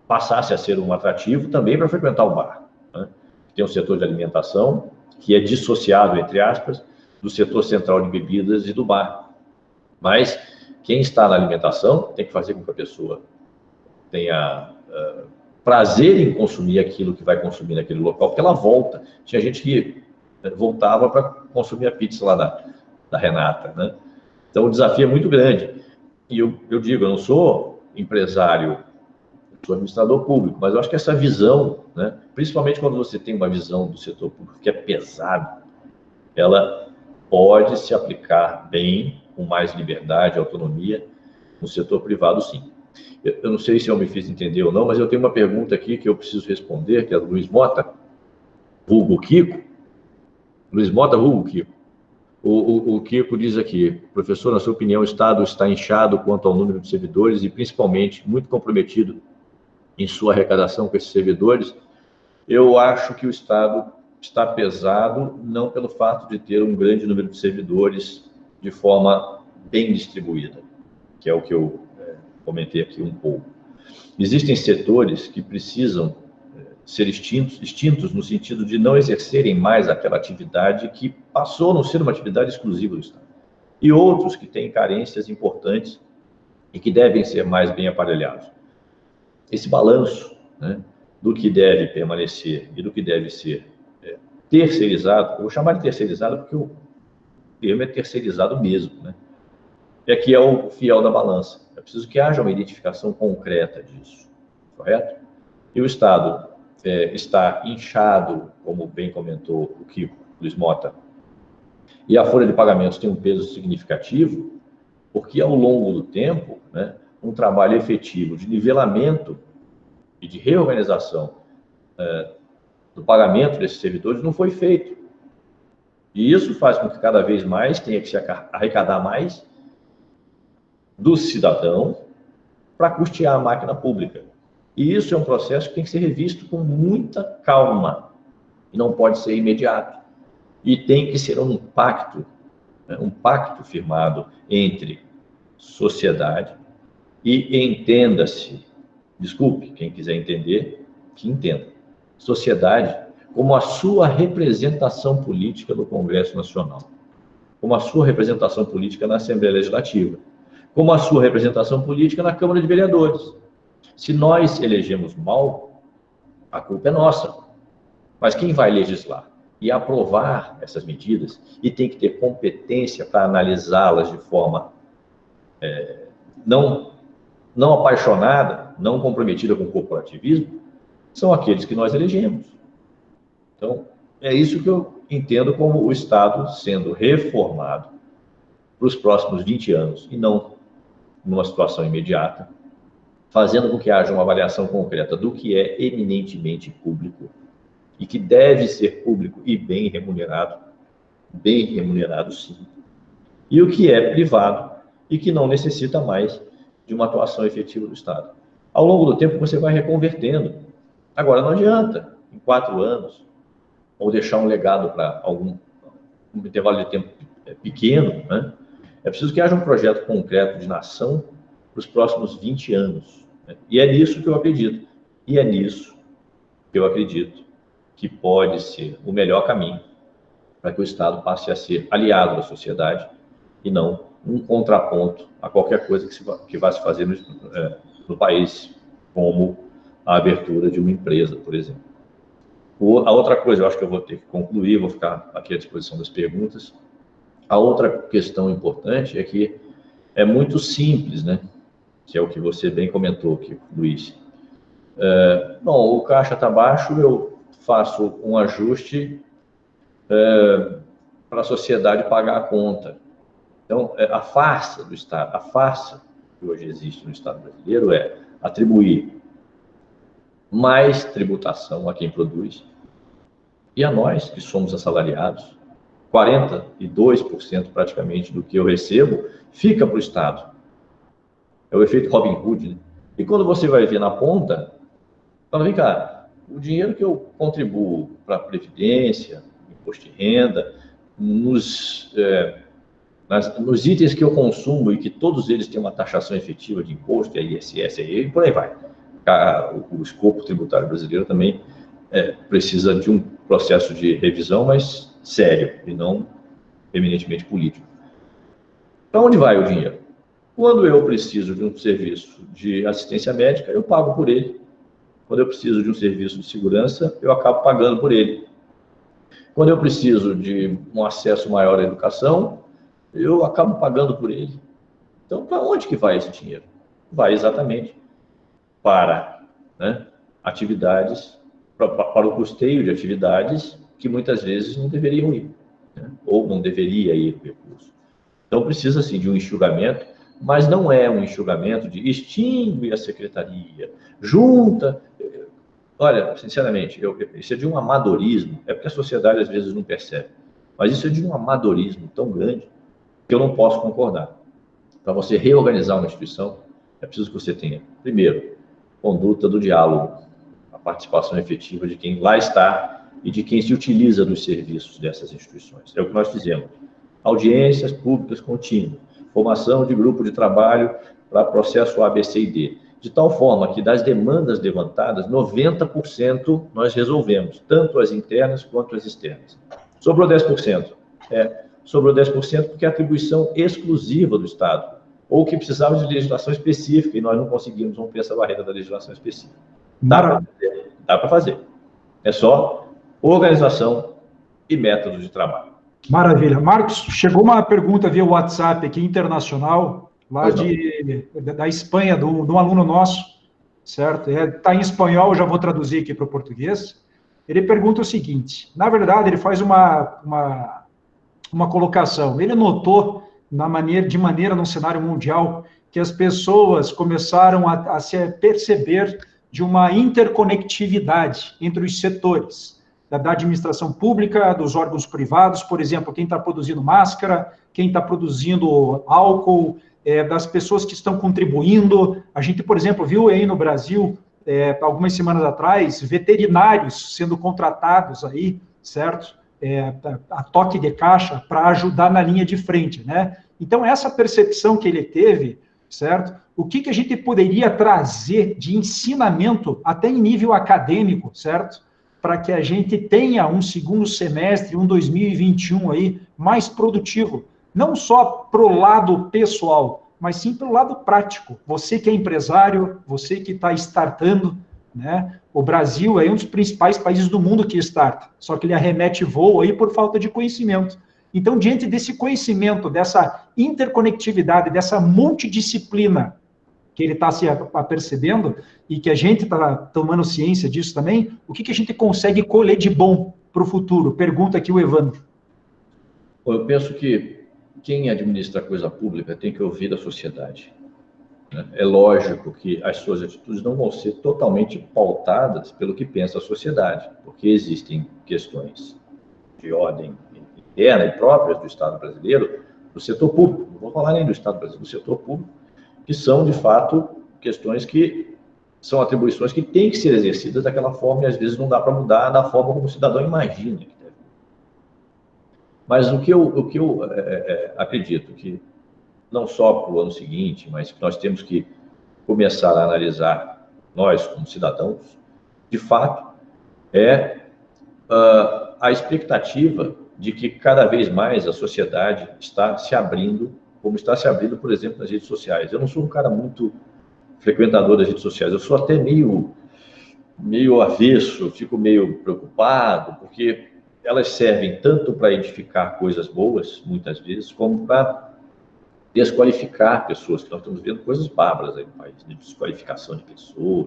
S1: passasse a ser um atrativo também para frequentar o bar, né? Tem um setor de alimentação que é dissociado, entre aspas, do setor central de bebidas e do bar. Mas quem está na alimentação tem que fazer com que a pessoa tenha prazer em consumir aquilo que vai consumir naquele local, porque ela volta. Tinha gente que voltava para consumir a pizza lá da Renata, né? Então, o desafio é muito grande. E eu digo, eu não sou empresário, sou administrador público, mas eu acho que essa visão, né, principalmente quando você tem uma visão do setor público que é pesada, ela pode se aplicar bem, com mais liberdade, autonomia, no setor privado, sim. Eu não sei se eu me fiz entender ou não, mas eu tenho uma pergunta aqui que eu preciso responder, que é do Luiz Mota, vulgo Kiko. Luiz Mota, vulgo Kiko. O Kiko diz aqui, professor, na sua opinião, o Estado está inchado quanto ao número de servidores e, principalmente, muito comprometido em sua arrecadação com esses servidores? Eu acho que o Estado está pesado, não pelo fato de ter um grande número de servidores de forma bem distribuída, que é o que eu comentei aqui um pouco. Existem setores que precisam ser extintos no sentido de não exercerem mais aquela atividade que passou a não ser uma atividade exclusiva do Estado. E outros que têm carências importantes e que devem ser mais bem aparelhados. Esse balanço, né, do que deve permanecer e do que deve ser terceirizado, eu vou chamar de terceirizado porque o termo é terceirizado mesmo, né? E aqui é o fiel da balança. É preciso que haja uma identificação concreta disso, correto? E o Estado está inchado, como bem comentou o Kiko, Luiz Mota, e a folha de pagamentos tem um peso significativo, porque ao longo do tempo, né, um trabalho efetivo de nivelamento e de reorganização do pagamento desses servidores não foi feito. E isso faz com que cada vez mais tenha que se arrecadar mais do cidadão para custear a máquina pública. E isso é um processo que tem que ser revisto com muita calma e não pode ser imediato. E tem que ser um pacto, né, um pacto firmado entre sociedade e entenda-se, desculpe, quem quiser entender, que entenda, sociedade como a sua representação política no Congresso Nacional, como a sua representação política na Assembleia Legislativa, como a sua representação política na Câmara de Vereadores. Se nós elegemos mal, a culpa é nossa. Mas quem vai legislar e aprovar essas medidas e tem que ter competência para analisá-las de forma não apaixonada, não comprometida com o corporativismo, são aqueles que nós elegemos. Então, é isso que eu entendo como o Estado sendo reformado para os próximos 20 anos e não numa situação imediata, fazendo com que haja uma avaliação concreta do que é eminentemente público e que deve ser público e bem remunerado sim, e o que é privado e que não necessita mais de uma atuação efetiva do Estado. Ao longo do tempo você vai reconvertendo. Agora não adianta, em 4 anos, ou deixar um legado para um intervalo de tempo pequeno, né? É preciso que haja um projeto concreto de nação para os próximos 20 anos. Né? E é nisso que eu acredito. E é nisso que eu acredito que pode ser o melhor caminho para que o Estado passe a ser aliado da sociedade e não um contraponto a qualquer coisa que vá se fazer no país, como a abertura de uma empresa, por exemplo. A outra coisa, eu acho que eu vou ter que concluir, vou ficar aqui à disposição das perguntas. A outra questão importante é que é muito simples, né? Que é o que você bem comentou aqui, Luiz. Bom, o caixa está baixo, eu faço um ajuste para a sociedade pagar a conta. Então, a farsa do Estado, a farsa que hoje existe no Estado brasileiro é atribuir mais tributação a quem produz e a nós, que somos assalariados. 42% praticamente do que eu recebo fica para o Estado. É o efeito Robin Hood, né? E quando você vai ver na ponta, fala, vem cá, o dinheiro que eu contribuo para a Previdência, imposto de renda, nos itens que eu consumo e que todos eles têm uma taxação efetiva de imposto, ISS, e por aí vai. O escopo tributário brasileiro também precisa de um processo de revisão, mas sério, e não eminentemente político. Para onde vai o dinheiro? Quando eu preciso de um serviço de assistência médica, eu pago por ele. Quando eu preciso de um serviço de segurança, eu acabo pagando por ele. Quando eu preciso de um acesso maior à educação, eu acabo pagando por ele. Então, para onde que vai esse dinheiro? Vai exatamente para atividades, para o custeio de atividades que muitas vezes não deveriam ir, né? Ou não deveria ir o recurso. Então, precisa, sim, de um enxugamento, mas não é um enxugamento de extingue a secretaria, junta. Olha, sinceramente, isso é de um amadorismo, é porque a sociedade às vezes não percebe, mas isso é de um amadorismo tão grande que eu não posso concordar. Para você reorganizar uma instituição, é preciso que você tenha, primeiro, conduta do diálogo, a participação efetiva de quem lá está e de quem se utiliza dos serviços dessas instituições. É o que nós fizemos. Audiências públicas contínuas, formação de grupo de trabalho para processo A, B, C e D, de tal forma que das demandas levantadas, 90% nós resolvemos, tanto as internas quanto as externas. Sobrou 10%. Sobrou 10% porque é atribuição exclusiva do Estado, ou que precisava de legislação específica, e nós não conseguimos romper essa barreira da legislação específica. Dá para fazer. É só organização e método de trabalho.
S2: Maravilha. Marcos, chegou uma pergunta via WhatsApp aqui, internacional, lá da Espanha, de um aluno nosso, certo? Está em espanhol, já vou traduzir aqui para o português. Ele pergunta o seguinte, na verdade, ele faz uma colocação. Ele notou, de maneira no cenário mundial, que as pessoas começaram a se perceber de uma interconectividade entre os setores, da administração pública, dos órgãos privados, por exemplo, quem está produzindo máscara, quem está produzindo álcool, das pessoas que estão contribuindo. A gente, por exemplo, viu aí no Brasil, algumas semanas atrás, veterinários sendo contratados aí, certo? A toque de caixa para ajudar na linha de frente, né? Então, essa percepção que ele teve, certo? O que a gente poderia trazer de ensinamento, até em nível acadêmico, certo? Para que a gente tenha um segundo semestre, um 2021 aí, mais produtivo. Não só para o lado pessoal, mas sim para o lado prático. Você que é empresário, você que está startando, né? O Brasil é um dos principais países do mundo que starta, só que ele arremete voo aí por falta de conhecimento. Então, diante desse conhecimento, dessa interconectividade, dessa multidisciplina que ele está se apercebendo e que a gente está tomando ciência disso também, o que a gente consegue colher de bom para o futuro? Pergunta aqui o Evandro.
S1: Eu penso que quem administra a coisa pública tem que ouvir a sociedade. É lógico que as suas atitudes não vão ser totalmente pautadas pelo que pensa a sociedade, porque existem questões de ordem interna e próprias do Estado brasileiro, do setor público, não vou falar nem do Estado brasileiro, do setor público, que são, de fato, questões que são atribuições que têm que ser exercidas daquela forma e, às vezes, não dá para mudar da forma como o cidadão imagina que deve. Mas o que eu acredito que não só para o ano seguinte, mas que nós temos que começar a analisar, nós como cidadãos, de fato, é a expectativa de que cada vez mais a sociedade está se abrindo, como está se abrindo, por exemplo, nas redes sociais. Eu não sou um cara muito frequentador das redes sociais, eu sou até meio avesso, fico meio preocupado, porque elas servem tanto para edificar coisas boas, muitas vezes, como para desqualificar pessoas, que nós estamos vendo coisas bárbaras aí no país, de desqualificação de pessoas.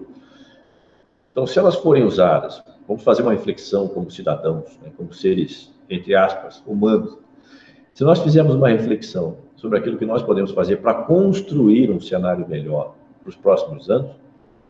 S1: Então, se elas forem usadas, vamos fazer uma reflexão como cidadãos, né, como seres entre aspas, humanos. Se nós fizermos uma reflexão sobre aquilo que nós podemos fazer para construir um cenário melhor para os próximos anos,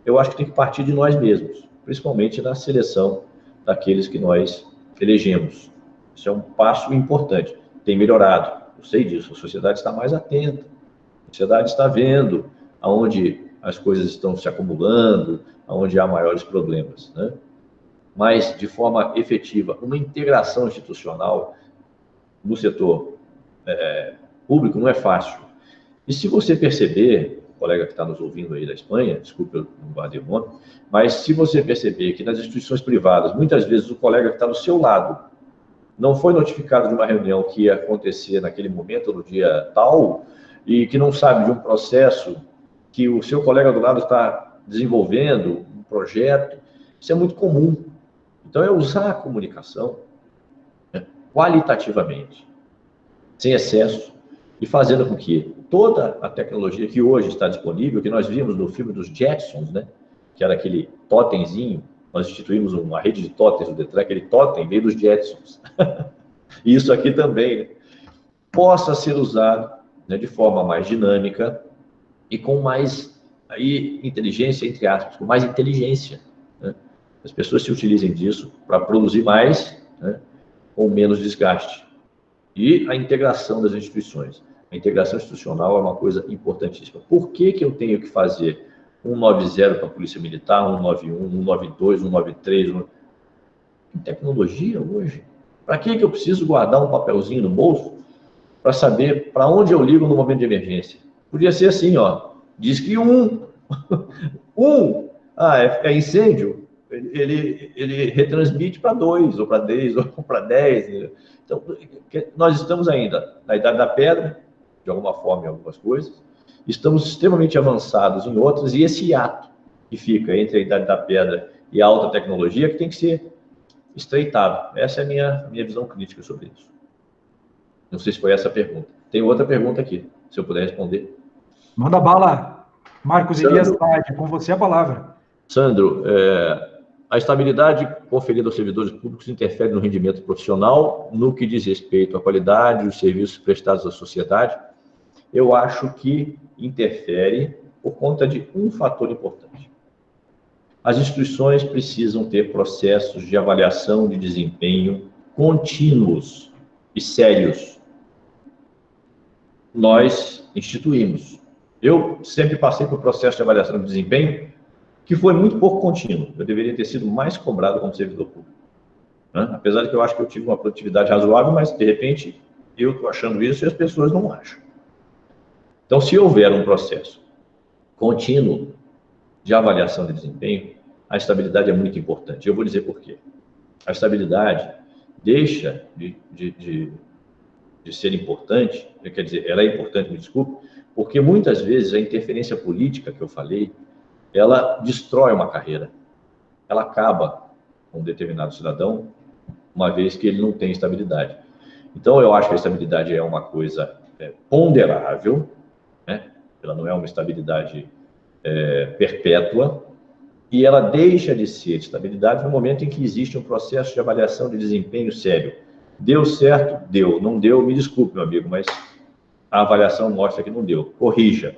S1: eu acho que tem que partir de nós mesmos, principalmente na seleção daqueles que nós elegemos. Isso é um passo importante. Tem melhorado, eu sei disso, a sociedade está mais atenta, a sociedade está vendo aonde as coisas estão se acumulando, aonde há maiores problemas, né? Mas, de forma efetiva, uma integração institucional no setor público não é fácil. E se você perceber, o colega que está nos ouvindo aí da Espanha, desculpe, eu não guardei o nome, mas se você perceber que nas instituições privadas, muitas vezes o colega que está do seu lado não foi notificado de uma reunião que ia acontecer naquele momento, no dia tal, e que não sabe de um processo que o seu colega do lado está desenvolvendo, um projeto, isso é muito comum. Então, é usar a comunicação, né, qualitativamente, sem excesso, e fazendo com que toda a tecnologia que hoje está disponível, que nós vimos no filme dos Jetsons, né, que era aquele totemzinho, nós instituímos uma rede de totens no Detran, aquele totem veio dos Jetsons. E isso aqui também, né, possa ser usado, né, de forma mais dinâmica e com mais inteligência, entre aspas, com mais inteligência, né? As pessoas se utilizem disso para produzir mais, né, com menos desgaste. E a integração das instituições. A integração institucional é uma coisa importantíssima. Por que eu tenho que fazer 190 para a Polícia Militar, 191, 192, 193? Tem tecnologia hoje. Para que eu preciso guardar um papelzinho no bolso para saber para onde eu ligo no momento de emergência? Podia ser assim, ó, diz que é incêndio, ele retransmite para 2, ou para 10, ou para 10. Então, nós estamos ainda na Idade da Pedra, de alguma forma, em algumas coisas, estamos extremamente avançados em outras, e esse hiato que fica entre a Idade da Pedra e a alta tecnologia que tem que ser estreitado. Essa é a minha visão crítica sobre isso. Não sei se foi essa a pergunta. Tem outra pergunta aqui, se eu puder responder.
S2: Manda bala, Marcos Elias Tade, com você a palavra.
S1: Sandro, a estabilidade conferida aos servidores públicos interfere no rendimento profissional, no que diz respeito à qualidade dos serviços prestados à sociedade. Eu acho que interfere por conta de um fator importante. As instituições precisam ter processos de avaliação de desempenho contínuos e sérios. Nós instituímos. Eu sempre passei por processo de avaliação de desempenho que foi muito pouco contínuo. Eu deveria ter sido mais cobrado como servidor público, né? Apesar de que eu acho que eu tive uma produtividade razoável, mas, de repente, eu estou achando isso e as pessoas não acham. Então, se houver um processo contínuo de avaliação de desempenho, a estabilidade é muito importante. Eu vou dizer por quê. A estabilidade deixa de ser importante, quer dizer, ela é importante, me desculpe, porque muitas vezes a interferência política que eu falei, ela destrói uma carreira. Ela acaba com um determinado cidadão, uma vez que ele não tem estabilidade. Então, eu acho que a estabilidade é uma coisa ponderável, né? Ela não é uma estabilidade perpétua, e ela deixa de ser estabilidade no momento em que existe um processo de avaliação de desempenho sério. Deu certo? Deu. Não deu? Me desculpe, meu amigo, mas a avaliação mostra que não deu. Corrija.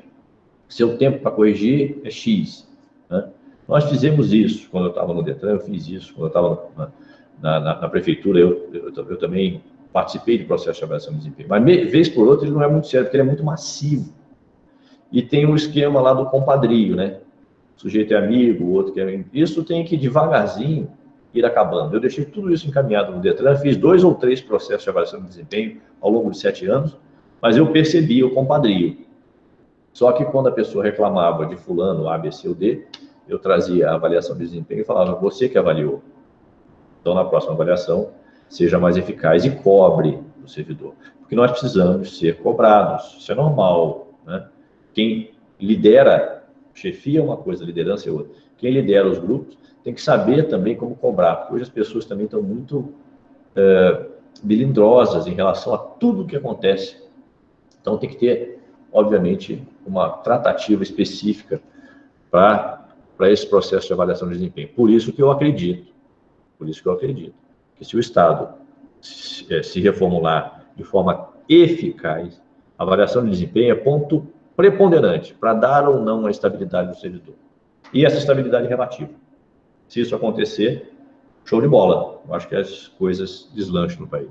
S1: Seu tempo para corrigir é X, né? Nós fizemos isso quando eu estava no Detran, eu fiz isso. Quando eu estava na prefeitura, eu também participei de processo de avaliação de desempenho. Mas, vez por outra, ele não é muito sério, porque ele é muito massivo. E tem um esquema lá do compadrio, né? O sujeito é amigo, o outro que é... Isso tem que, devagarzinho, ir acabando. Eu deixei tudo isso encaminhado no Detran, fiz 2 ou 3 processos de avaliação de desempenho ao longo de 7 anos, mas eu percebi o compadrio. Só que quando a pessoa reclamava de fulano, A, B, C ou D, eu trazia a avaliação de desempenho e falava, você que avaliou. Então, na próxima avaliação, seja mais eficaz e cobre o servidor. Porque nós precisamos ser cobrados, isso é normal, né? Quem lidera, chefia é uma coisa, liderança é outra. Quem lidera os grupos tem que saber também como cobrar, porque hoje as pessoas também estão muito melindrosas em relação a tudo o que acontece. Então, tem que ter, obviamente, uma tratativa específica para esse processo de avaliação de desempenho. Por isso que eu acredito que se o Estado se reformular de forma eficaz, a avaliação de desempenho é ponto preponderante para dar ou não a estabilidade do servidor. E essa estabilidade relativa. Se isso acontecer, show de bola. Eu acho que as coisas deslancham no país.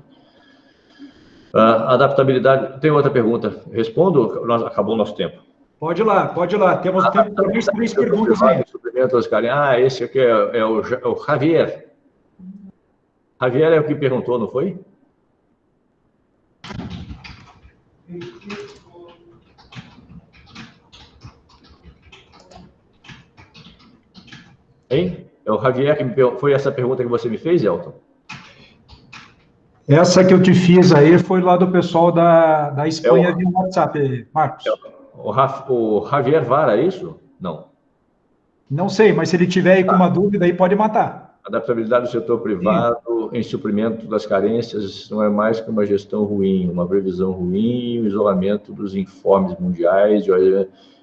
S1: Adaptabilidade. Tem outra pergunta? Respondo? Acabou o nosso tempo.
S2: Pode ir lá. Temos tempo para mais 3 perguntas aí.
S1: Esse aqui é o Javier. Javier é o que perguntou, não foi? Hein? É o Javier que foi essa pergunta que você me fez, Elton?
S2: Essa que eu te fiz aí foi lá do pessoal da Espanha via WhatsApp, Marcos.
S1: O Javier Vara, é isso? Não.
S2: Não sei, mas se ele tiver aí com uma dúvida, aí pode matar.
S1: Adaptabilidade do setor privado em suprimento das carências não é mais que uma gestão ruim, uma previsão ruim, o isolamento dos informes mundiais,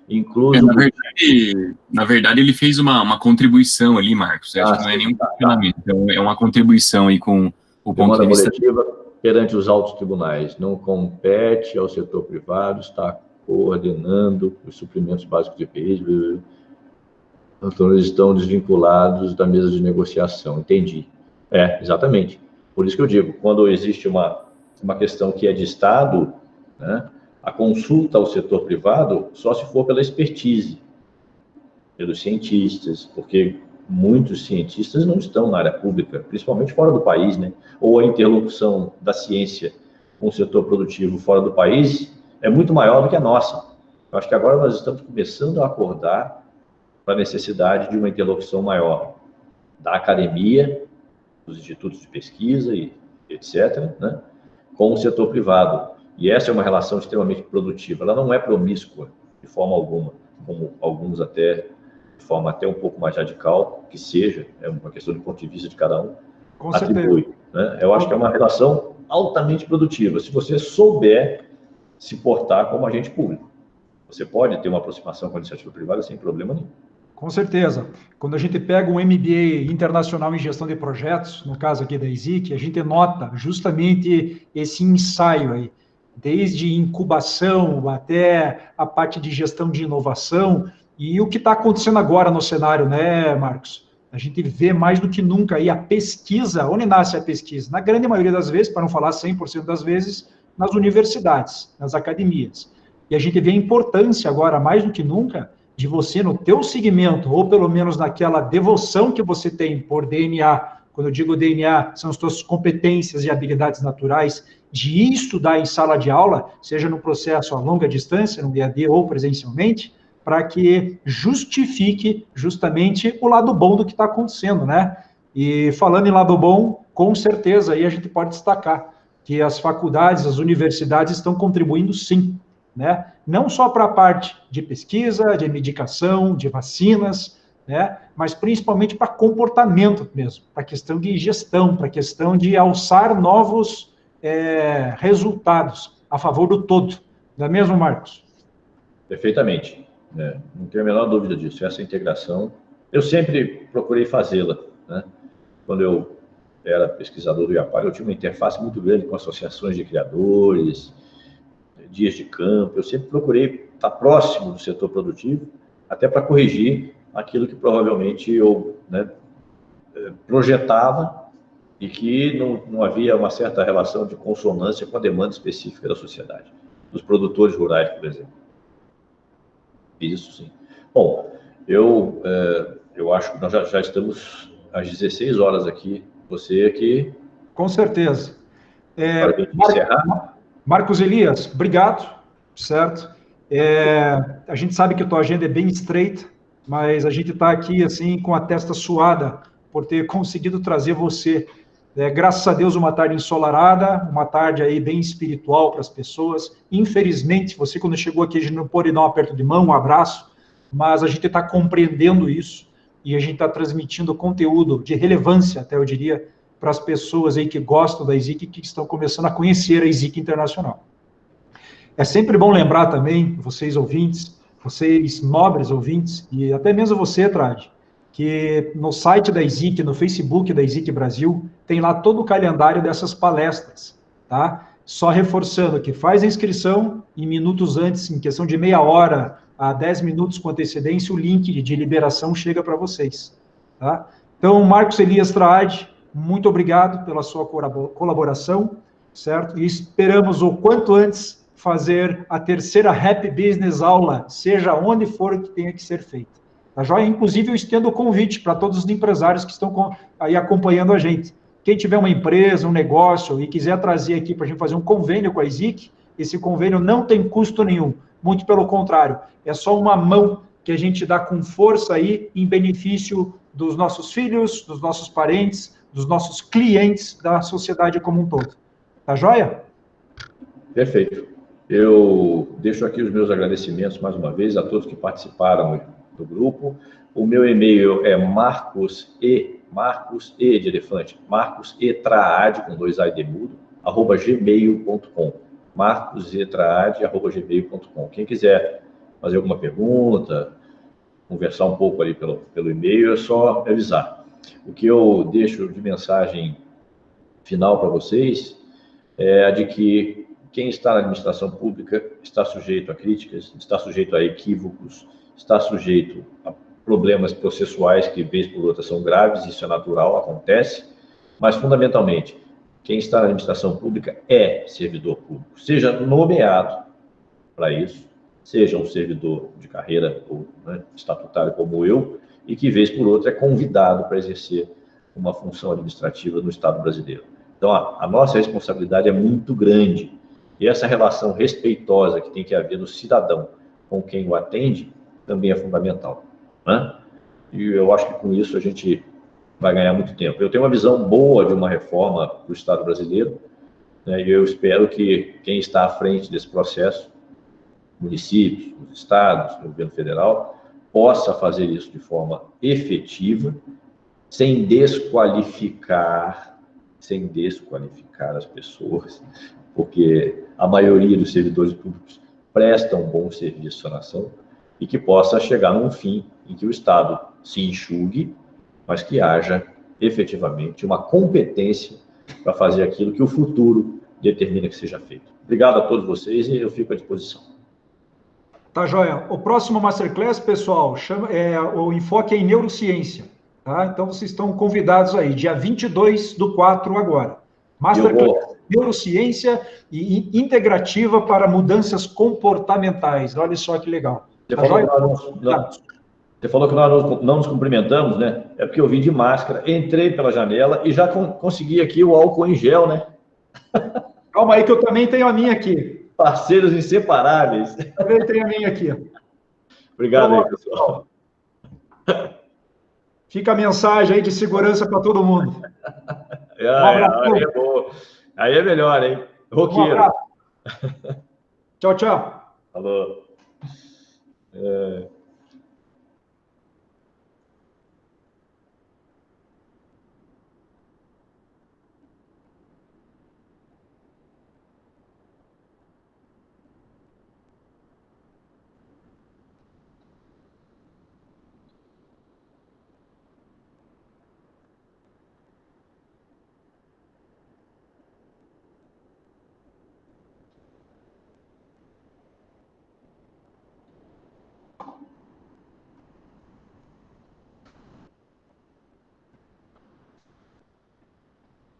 S1: incluso...
S3: Na verdade, ele fez uma contribuição ali, Marcos. Acho que não é nenhum questionamento. Então, é uma contribuição aí com o ponto de vista...
S1: perante os altos tribunais. Não compete ao setor privado estar coordenando os suprimentos básicos de EPIs. Então, eles estão desvinculados da mesa de negociação. Entendi. Exatamente. Por isso que eu digo, quando existe uma questão que é de Estado, né, a consulta ao setor privado só se for pela expertise, pelos cientistas, porque muitos cientistas não estão na área pública, principalmente fora do país, né? Ou a interlocução da ciência com o setor produtivo fora do país é muito maior do que a nossa. Eu acho que agora nós estamos começando a acordar para a necessidade de uma interlocução maior da academia, dos institutos de pesquisa e etc., né, com o setor privado. E essa é uma relação extremamente produtiva. Ela não é promíscua de forma alguma, como alguns até, de forma até um pouco mais radical, que seja, é uma questão de ponto de vista de cada um, atribui. Né? Eu acho que é uma relação altamente produtiva, se você souber se portar como agente público. Você pode ter uma aproximação com a iniciativa privada sem problema nenhum.
S2: Com certeza. Quando a gente pega um MBA internacional em gestão de projetos, no caso aqui da ESIC, a gente nota justamente esse ensaio aí, desde incubação até a parte de gestão de inovação, e o que está acontecendo agora no cenário, né, Marcos? A gente vê mais do que nunca aí a pesquisa, onde nasce a pesquisa? Na grande maioria das vezes, para não falar 100% das vezes, nas universidades, nas academias. E a gente vê a importância agora, mais do que nunca, de você, no teu segmento, ou pelo menos naquela devoção que você tem por DNA, quando eu digo DNA, são as tuas competências e habilidades naturais, de ir estudar em sala de aula, seja no processo a longa distância, no EAD ou presencialmente, para que justifique justamente o lado bom do que está acontecendo, né? E falando em lado bom, com certeza aí a gente pode destacar que as faculdades, as universidades estão contribuindo sim, né? Não só para a parte de pesquisa, de medicação, de vacinas, né? Mas principalmente para comportamento mesmo, para a questão de gestão, para a questão de alçar novos resultados a favor do todo. Não é mesmo, Marcos?
S1: Perfeitamente. Não tenho a menor dúvida disso. Essa integração, eu sempre procurei fazê-la, né? Quando eu era pesquisador do IAPAR, eu tinha uma interface muito grande com associações de criadores, dias de campo, eu sempre procurei estar próximo do setor produtivo, até para corrigir aquilo que provavelmente eu, né, projetava e que não havia uma certa relação de consonância com a demanda específica da sociedade, dos produtores rurais, por exemplo. Isso sim. Bom, eu acho que nós já estamos às 16 horas aqui, você aqui...
S2: Com certeza.
S1: Para encerrar...
S2: Marcos Elias, obrigado, certo? A gente sabe que a tua agenda é bem estreita, mas a gente está aqui, assim, com a testa suada por ter conseguido trazer você. Graças a Deus, uma tarde ensolarada, uma tarde aí bem espiritual para as pessoas. Infelizmente, você quando chegou aqui, a gente não pôde dar um aperto de mão, um abraço, mas a gente está compreendendo isso e a gente está transmitindo conteúdo de relevância, até eu diria, para as pessoas aí que gostam da ESIC e que estão começando a conhecer a ESIC Internacional. É sempre bom lembrar também, vocês ouvintes, vocês nobres ouvintes, e até mesmo você, Trade, que no site da ISIC, no Facebook da ISIC Brasil, tem lá todo o calendário dessas palestras, tá? Só reforçando que faz a inscrição em minutos antes, em questão de meia hora a 10 minutos com antecedência, o link de liberação chega para vocês, tá? Então, Marcos Elias Traadi, muito obrigado pela sua colaboração, certo? E esperamos o quanto antes fazer a terceira Happy Business aula, seja onde for que tenha que ser feita. Tá joia? Inclusive, eu estendo o convite para todos os empresários que estão aí acompanhando a gente. Quem tiver uma empresa, um negócio e quiser trazer aqui para a gente fazer um convênio com a ISIC, esse convênio não tem custo nenhum, muito pelo contrário, é só uma mão que a gente dá com força aí em benefício dos nossos filhos, dos nossos parentes, dos nossos clientes, da sociedade como um todo. Tá joia?
S1: Perfeito. Eu deixo aqui os meus agradecimentos mais uma vez a todos que participaram do grupo. O meu e-mail é Marcos de elefante, marcosetraadi, com 2 A de mudo, @gmail.com. marcosetraadi@gmail.com. Quem quiser fazer alguma pergunta, conversar um pouco ali pelo e-mail, é só avisar. O que eu deixo de mensagem final para vocês é a de que quem está na administração pública está sujeito a críticas, está sujeito a equívocos, está sujeito a problemas processuais que, vez por outra, são graves, isso é natural, acontece, mas, fundamentalmente, quem está na administração pública é servidor público, seja nomeado para isso, seja um servidor de carreira ou estatutário como eu, e que, vez por outra, é convidado para exercer uma função administrativa no Estado brasileiro. Então, a nossa responsabilidade é muito grande, e essa relação respeitosa que tem que haver do cidadão com quem o atende também é fundamental, né? E eu acho que com isso a gente vai ganhar muito tempo. Eu tenho uma visão boa de uma reforma do Estado brasileiro, né, e eu espero que quem está à frente desse processo, municípios, os estados, o governo federal, possa fazer isso de forma efetiva, sem desqualificar as pessoas, porque a maioria dos servidores públicos prestam um bom serviço à nação, e que possa chegar num fim em que o Estado se enxugue, mas que haja efetivamente uma competência para fazer aquilo que o futuro determina que seja feito. Obrigado a todos vocês e eu fico à disposição.
S2: Tá, joia. O próximo Masterclass, pessoal, o enfoque é em neurociência, tá? Então, vocês estão convidados aí, dia 22/4 agora. Masterclass Neurociência e Integrativa para Mudanças Comportamentais. Olha só que legal.
S1: Você falou que nós não nos cumprimentamos, né? É porque eu vim de máscara, entrei pela janela e já consegui aqui o álcool em gel, né?
S2: Calma aí que eu também tenho a minha aqui.
S1: Parceiros inseparáveis.
S2: Também tenho a minha aqui.
S1: Obrigado aí, pessoal.
S2: Fica a mensagem aí de segurança para todo mundo.
S1: Aí é bom. Aí é melhor, hein? Roqueiro.
S2: Tchau, tchau.
S1: Falou.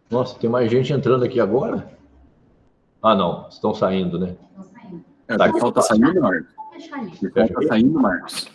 S1: Nossa, tem mais gente entrando aqui agora? Ah, não, estão saindo, né?
S4: Estão saindo.
S3: Falta saindo, Marcos. Falta saindo, Marcos.